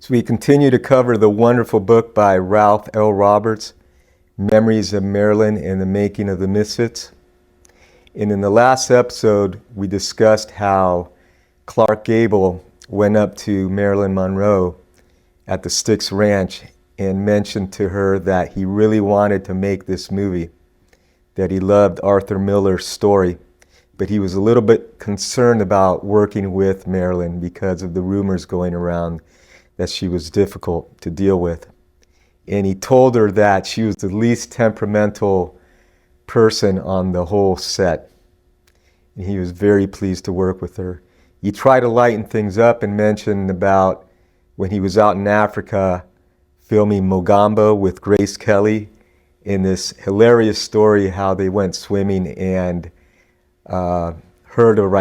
So we continue to cover the wonderful book by Ralph L. Roberts, Memories of Marilyn and the Making of the Misfits. And in the last episode, we discussed how Clark Gable went up to Marilyn Monroe at the Styx Ranch and mentioned to her that he really wanted to make this movie, that he loved Arthur Miller's story, but he was a little bit concerned about working with Marilyn because of the rumors going around that she was difficult to deal with. And he told her that she was the least temperamental person on the whole set. And he was very pleased to work with her. He tried to lighten things up and mentioned about when he was out in Africa filming Mogambo with Grace Kelly, in this hilarious story how they went swimming and herd of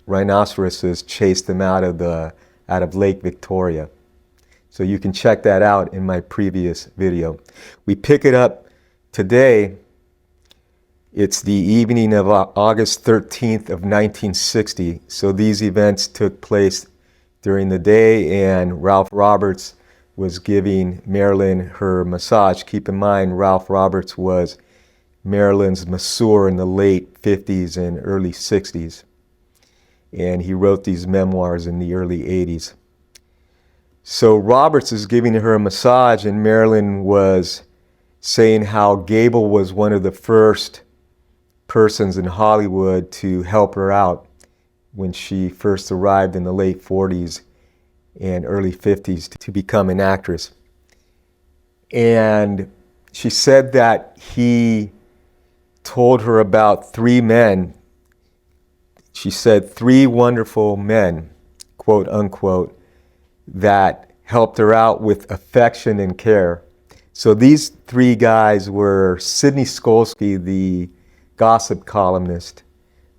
rhinoceroses chased them out of Lake Victoria. So you can check that out in my previous video. We pick it up today. It's the evening of August 13th of 1960. So these events took place during the day, and Ralph Roberts was giving Marilyn her massage. Keep in mind, Ralph Roberts was Marilyn's masseur in the late 50s and early 60s. And he wrote these memoirs in the early 80s. So Roberts is giving her a massage, and Marilyn was saying how Gable was one of the first persons in Hollywood to help her out when she first arrived in the late 40s and early 50s to become an actress. And she said that he told her about three men. She said three wonderful men, quote unquote, that helped her out with affection and care. So these three guys were Sidney Skolsky, the gossip columnist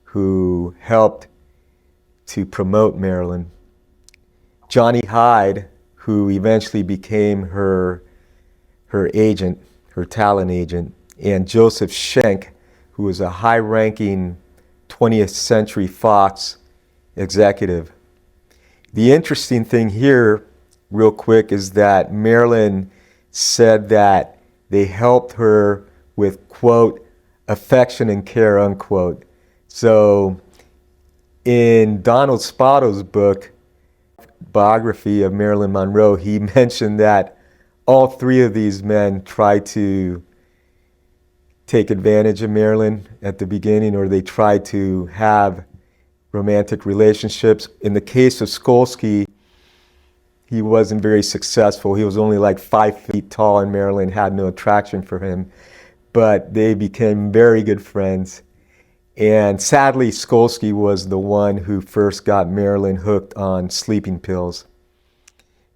who helped to promote Marilyn, Johnny Hyde, who eventually became her agent, her talent agent, and Joseph Schenck, who was a high-ranking 20th Century Fox executive. The interesting thing here, real quick, is that Marilyn said that they helped her with, quote, affection and care, unquote. So in Donald Spato's book, biography of Marilyn Monroe, he mentioned that all three of these men tried to take advantage of Marilyn at the beginning, or they tried to have romantic relationships. In the case of Skolsky, he wasn't very successful. He was only like 5 feet tall, and Marilyn had no attraction for him. But they became very good friends. And sadly, Skolsky was the one who first got Marilyn hooked on sleeping pills,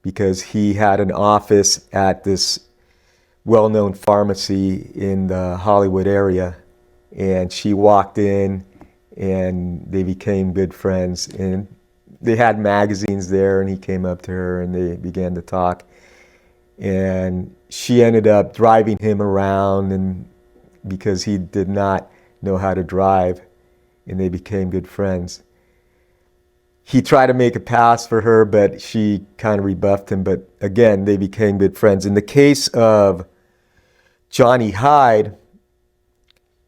because he had an office at this well-known pharmacy in the Hollywood area. And she walked in, and they became good friends. And they had magazines there, and he came up to her, and they began to talk. And she ended up driving him around, and because he did not know how to drive, and they became good friends. He tried to make a pass for her, but she kind of rebuffed him. But again, they became good friends. In the case of Johnny Hyde,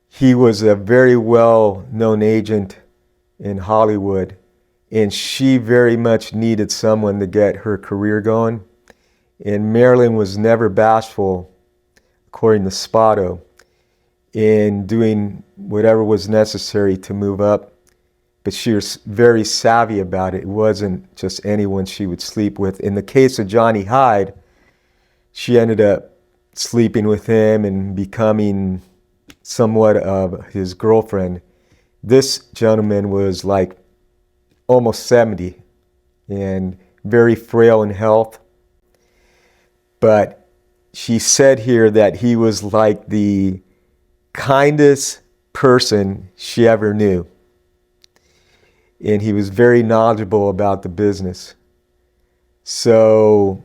he was a very well-known agent in Hollywood, and she very much needed someone to get her career going. And Marilyn was never bashful, according to Spato, in doing whatever was necessary to move up. But she was very savvy about it. It wasn't just anyone she would sleep with. In the case of Johnny Hyde, she ended up sleeping with him and becoming somewhat of his girlfriend. This gentleman was like almost 70 and very frail in health. But she said here that he was like the kindest person she ever knew. And he was very knowledgeable about the business. So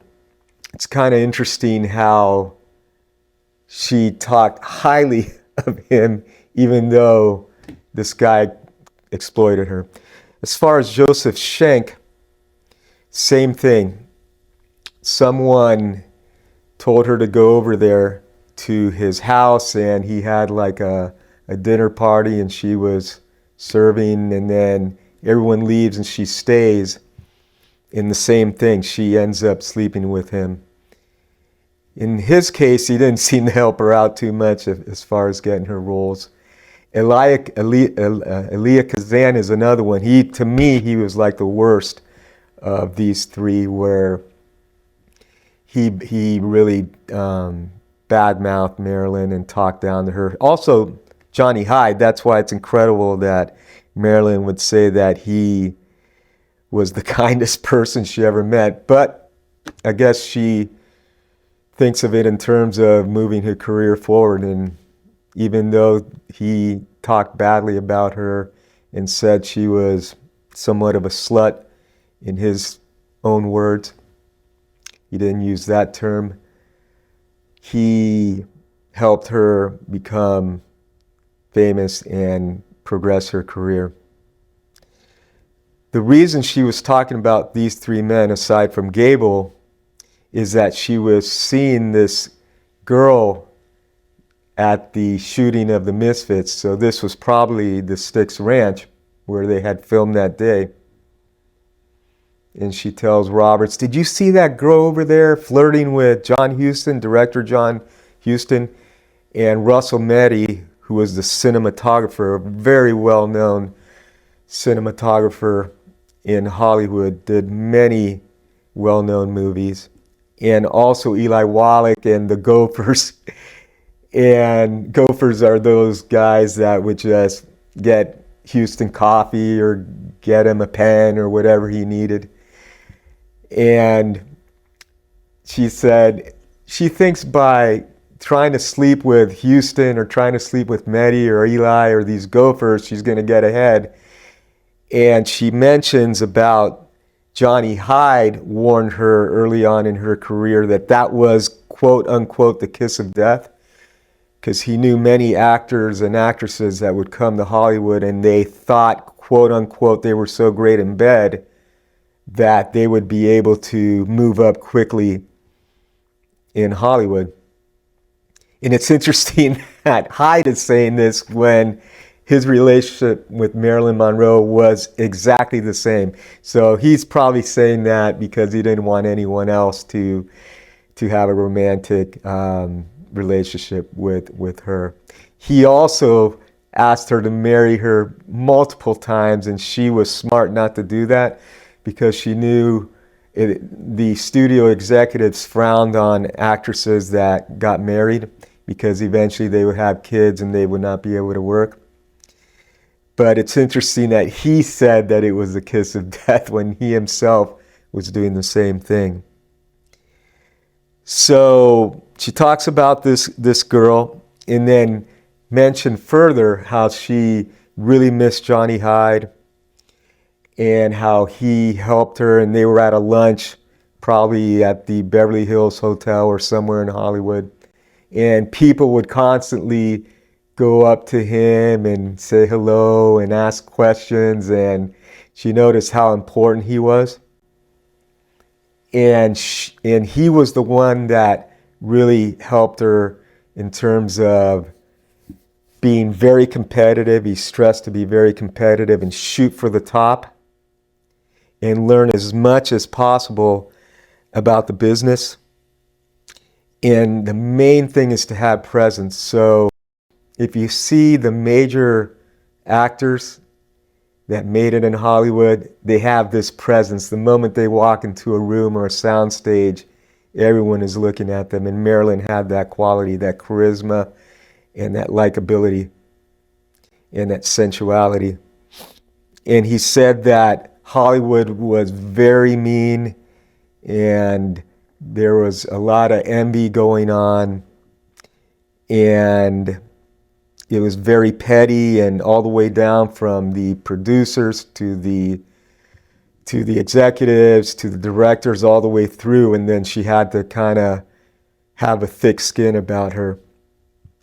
it's kind of interesting how she talked highly of him, even though this guy exploited her. As far as Joseph Schenck, same thing. Someone told her to go over there to his house, and he had like a dinner party, and she was serving, and then everyone leaves and she stays. In the same thing, she ends up sleeping with him. In his case, he didn't seem to help her out too much as far as getting her roles. Elia Kazan is another one. To me, he was like the worst of these three, where he really badmouthed Marilyn and talked down to her. Also, Johnny Hyde. That's why it's incredible that Marilyn would say that he was the kindest person she ever met. But I guess she thinks of it in terms of moving her career forward. And even though he talked badly about her and said she was somewhat of a slut in his own words, he didn't use that term, he helped her become famous and progress her career. The reason she was talking about these three men, aside from Gable, is that she was seeing this girl at the shooting of the Misfits. So this was probably the Styx Ranch where they had filmed that day. And she tells Roberts, "Did you see that girl over there flirting with John Huston, director John Huston?" And Russell Meddy, who was the cinematographer, a very well-known cinematographer in Hollywood, did many well-known movies. And also Eli Wallach and the Gophers. And Gophers are those guys that would just get Huston coffee or get him a pen or whatever he needed. And she said she thinks by trying to sleep with Huston or trying to sleep with Meddy or Eli or these Gophers, she's going to get ahead. And she mentions about Johnny Hyde warned her early on in her career that was, quote unquote, the kiss of death, because he knew many actors and actresses that would come to Hollywood and they thought, quote unquote, they were so great in bed that they would be able to move up quickly in Hollywood. And it's interesting that Hyde is saying this when his relationship with Marilyn Monroe was exactly the same. So he's probably saying that because he didn't want anyone else to have a romantic relationship with her. He also asked her to marry her multiple times, and she was smart not to do that because she knew the studio executives frowned on actresses that got married because eventually they would have kids and they would not be able to work. But it's interesting that he said that it was the kiss of death when he himself was doing the same thing. So she talks about this girl and then mentioned further how she really missed Johnny Hyde and how he helped her, and they were at a lunch probably at the Beverly Hills Hotel or somewhere in Hollywood, and people would constantly go up to him and say hello and ask questions, and she noticed how important he was. And he was the one that really helped her in terms of being very competitive. He stressed to be very competitive and shoot for the top and learn as much as possible about the business. And the main thing is to have presence. So if you see the major actors that made it in Hollywood, they have this presence. The moment they walk into a room or a sound stage, everyone is looking at them. And Marilyn had that quality, that charisma, and that likability, and that sensuality. And he said that Hollywood was very mean and There was a lot of envy going on, and it was very petty, and all the way down from the producers to the executives to the directors, all the way through. And then she had to kind of have a thick skin about her,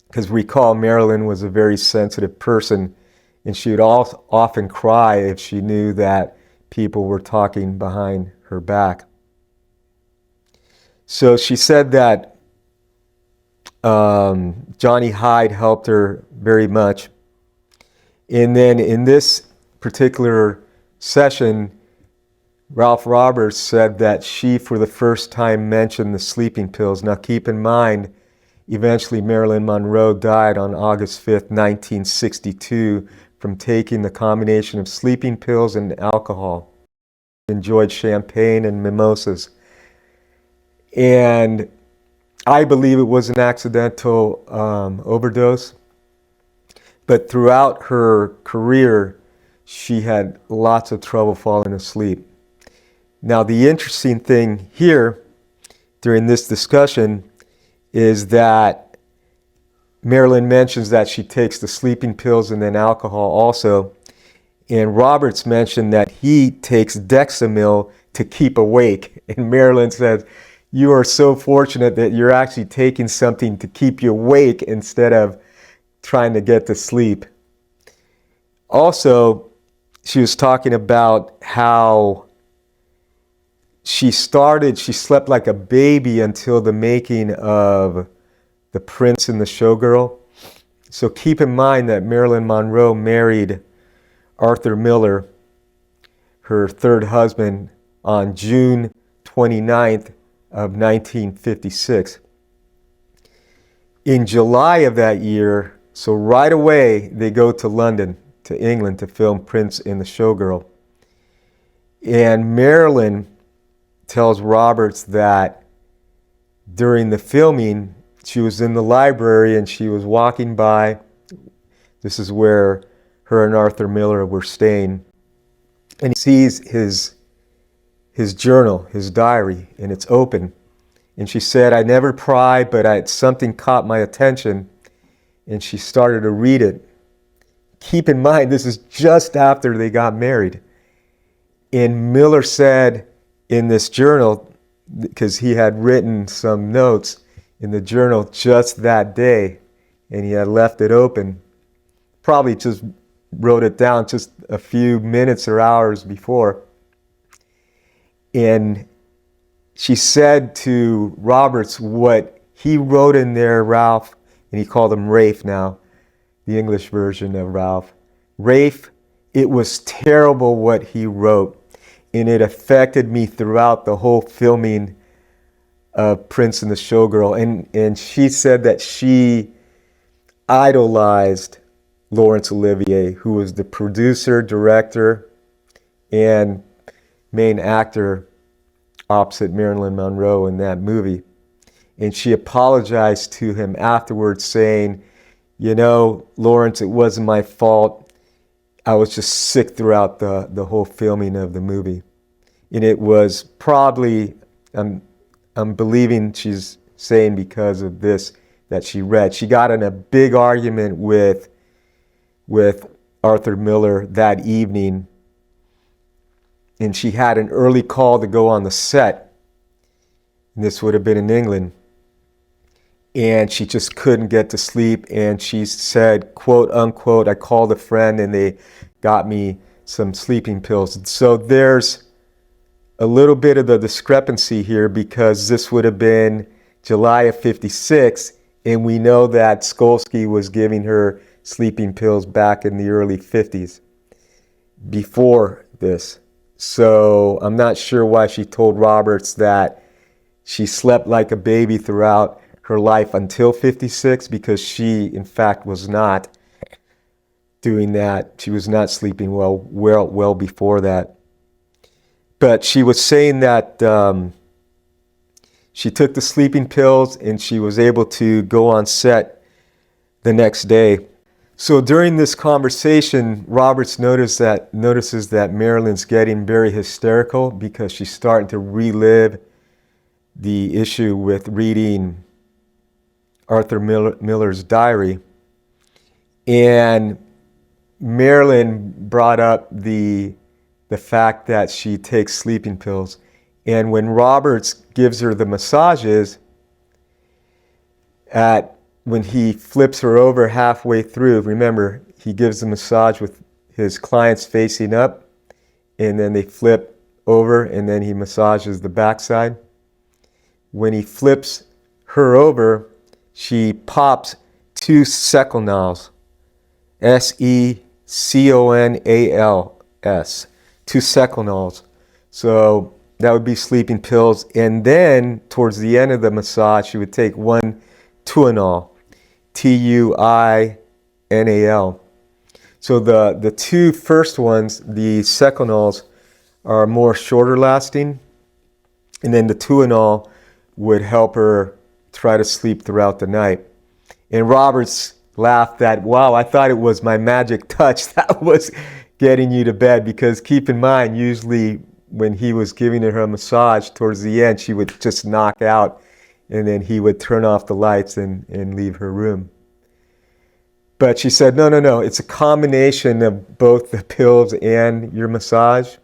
because recall, Marilyn was a very sensitive person, and she would often cry if she knew that people were talking behind her back. So she said that Johnny Hyde helped her very much. And then in this particular session, Ralph Roberts said that she, for the first time, mentioned the sleeping pills. Now keep in mind, eventually Marilyn Monroe died on August 5th, 1962, from taking the combination of sleeping pills and alcohol. She enjoyed champagne and mimosas. And I believe it was an accidental overdose. But throughout her career, she had lots of trouble falling asleep. Now, the interesting thing here during this discussion is that Marilyn mentions that she takes the sleeping pills and then alcohol also. And Roberts mentioned that he takes Dexamil to keep awake. And Marilyn says, "You are so fortunate that you're actually taking something to keep you awake instead of trying to get to sleep." Also, she was talking about how she slept like a baby until the making of The Prince and the Showgirl. So keep in mind that Marilyn Monroe married Arthur Miller, her third husband, on June 29th of 1956. In July of that year, so right away, they go to London, to England, to film Prince and the Showgirl. And Marilyn tells Roberts that during the filming, she was in the library and she was walking by. This is where her and Arthur Miller were staying. And he sees his journal, his diary, and it's open. And she said, "I never pry, but something caught my attention." And she started to read it. Keep in mind, this is just after they got married. And Miller said in this journal, because he had written some notes in the journal just that day, and he had left it open, probably just wrote it down just a few minutes or hours before. And she said to Roberts what he wrote in there, Ralph, and he called him Rafe now, the English version of Ralph. "Rafe, it was terrible what he wrote, and it affected me throughout the whole filming of Prince and the Showgirl." And she said that she idolized Laurence Olivier, who was the producer, director, and main actor opposite Marilyn Monroe in that movie. And she apologized to him afterwards, saying, "You know, Laurence, it wasn't my fault. I was just sick throughout the whole filming of the movie." And it was probably, I'm believing she's saying because of this that she read. She got in a big argument with Arthur Miller that evening, and she had an early call to go on the set. And this would have been in England. And she just couldn't get to sleep, and she said, quote unquote, "I called a friend and they got me some sleeping pills." So there's a little bit of the discrepancy here, because this would have been July of 56, and we know that Skolsky was giving her sleeping pills back in the early 50s before this. So I'm not sure why she told Roberts that she slept like a baby throughout her life until 56, because she, in fact, was not doing that. She was not sleeping well before that. But she was saying that she took the sleeping pills and she was able to go on set the next day. So during this conversation, Roberts notices that Marilyn's getting very hysterical, because she's starting to relive the issue with reading Arthur Miller's diary. And Marilyn brought up the fact that she takes sleeping pills. And when Roberts gives her the massages, when he flips her over halfway through, remember, he gives the massage with his clients facing up, and then they flip over, and then he massages the backside. When he flips her over, she pops 2 seconals, seconals, 2 seconals. So that would be sleeping pills. And then towards the end of the massage, she would take 1 Tuinal, Tuinal. So the 2 first ones, the seconals, are more shorter lasting. And then the Tuinal would help her try to sleep throughout the night. And Roberts laughed that, wow, I thought it was my magic touch that was getting you to bed, because keep in mind, usually when he was giving her a massage towards the end, she would just knock out, and then he would turn off the lights and leave her room. But she said, no, it's a combination of both the pills and your massage.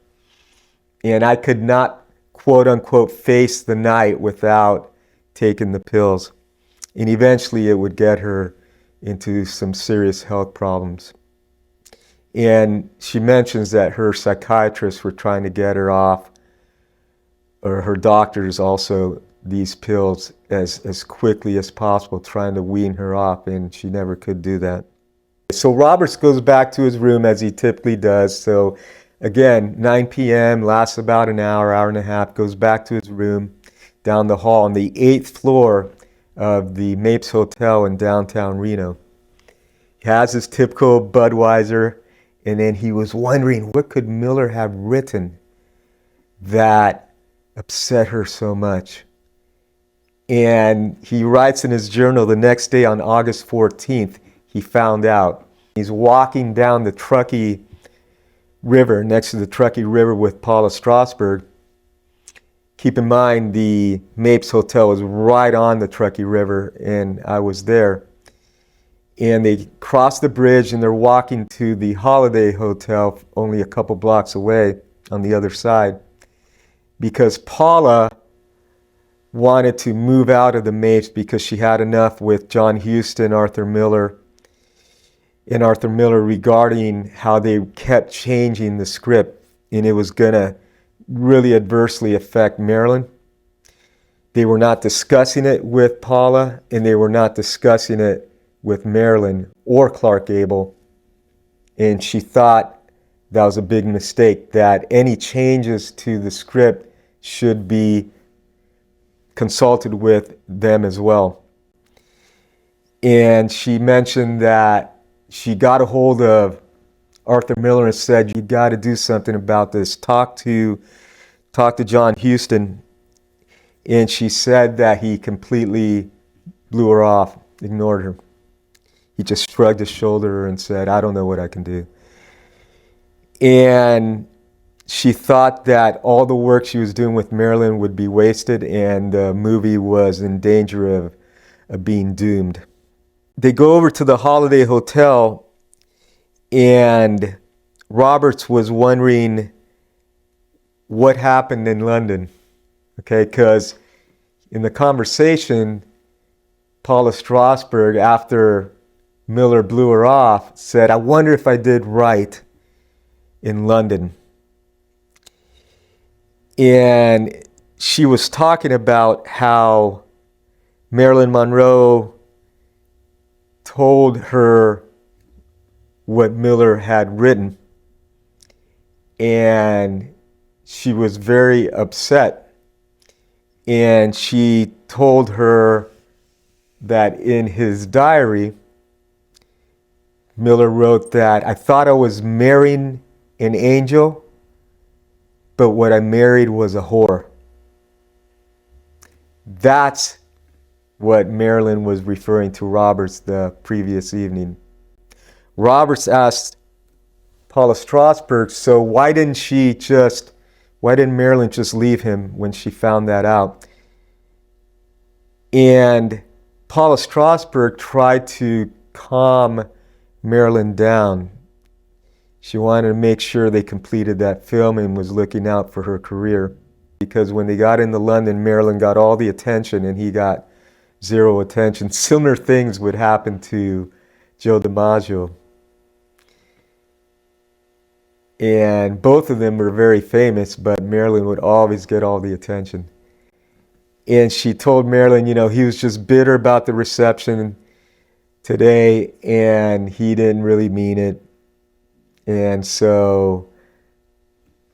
And I could not, quote unquote, face the night without taking the pills. And eventually it would get her into some serious health problems. And she mentions that her psychiatrists were trying to get her off, or her doctors also, these pills as quickly as possible, trying to wean her off, and she never could do that. So Roberts goes back to his room as he typically does. So again, 9 p.m., lasts about an hour, hour and a half, goes back to his room down the hall on the 8th floor of the Mapes Hotel in downtown Reno. He has his typical Budweiser, and then he was wondering, what could Miller have written that upset her so much? And he writes in his journal the next day on August 14th, he found out. He's walking down the Truckee River, next to the Truckee River with Paula Strasberg. Keep in mind, the Mapes Hotel was right on the Truckee River, and I was there. And they cross the bridge, and they're walking to the Holiday Hotel only a couple blocks away on the other side, because Paula wanted to move out of the Mapes because she had enough with John Huston, Arthur Miller regarding how they kept changing the script, and it was going to really adversely affect Marilyn. They were not discussing it with Paula, and they were not discussing it with Marilyn or Clark Gable, and she thought that was a big mistake, that any changes to the script should be consulted with them as well. And she mentioned that she got a hold of Arthur Miller and said, you got to do something about this. Talk to John Huston. And she said that he completely blew her off, ignored her. He just shrugged his shoulder and said, I don't know what I can do. And she thought that all the work she was doing with Marilyn would be wasted, and the movie was in danger of being doomed. They go over to the Holiday Hotel, and Roberts was wondering what happened in London, okay? Because in the conversation, Paula Strasberg, after Miller blew her off, said, I wonder if I did right in London. And she was talking about how Marilyn Monroe told her what Miller had written, and she was very upset. And she told her that in his diary, Miller wrote that, I thought I was marrying an angel, but what I married was a whore. That's what Marilyn was referring to Roberts the previous evening. Roberts asked Paula Strasberg, so why didn't Marilyn just leave him when she found that out? And Paula Strasberg tried to calm Marilyn down. She wanted to make sure they completed that film and was looking out for her career. Because when they got into London, Marilyn got all the attention and he got zero attention. Similar things would happen to Joe DiMaggio. And both of them were very famous, but Marilyn would always get all the attention. And she told Marilyn, you know, he was just bitter about the reception today and he didn't really mean it. And so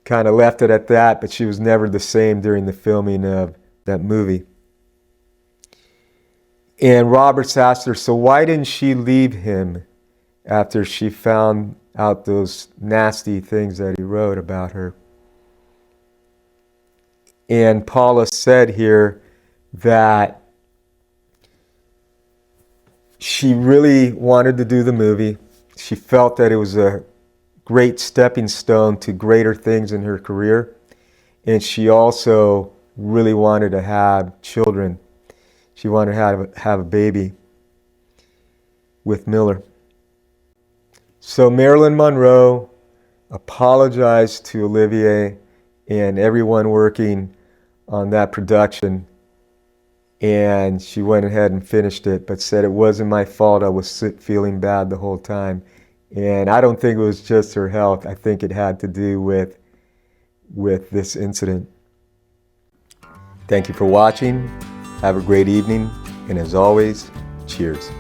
kind of left it at that, but she was never the same during the filming of that movie. And Roberts asked her, so why didn't she leave him after she found out those nasty things that he wrote about her? And Paula said here that she really wanted to do the movie. She felt that it was a great stepping stone to greater things in her career. And she also really wanted to have children. She wanted to have a baby with Miller. So Marilyn Monroe apologized to Olivier and everyone working on that production. And she went ahead and finished it, but said it wasn't my fault. I was feeling bad the whole time. And I don't think it was just her health. I think it had to do with this incident. Thank you for watching. Have a great evening. And as always, cheers.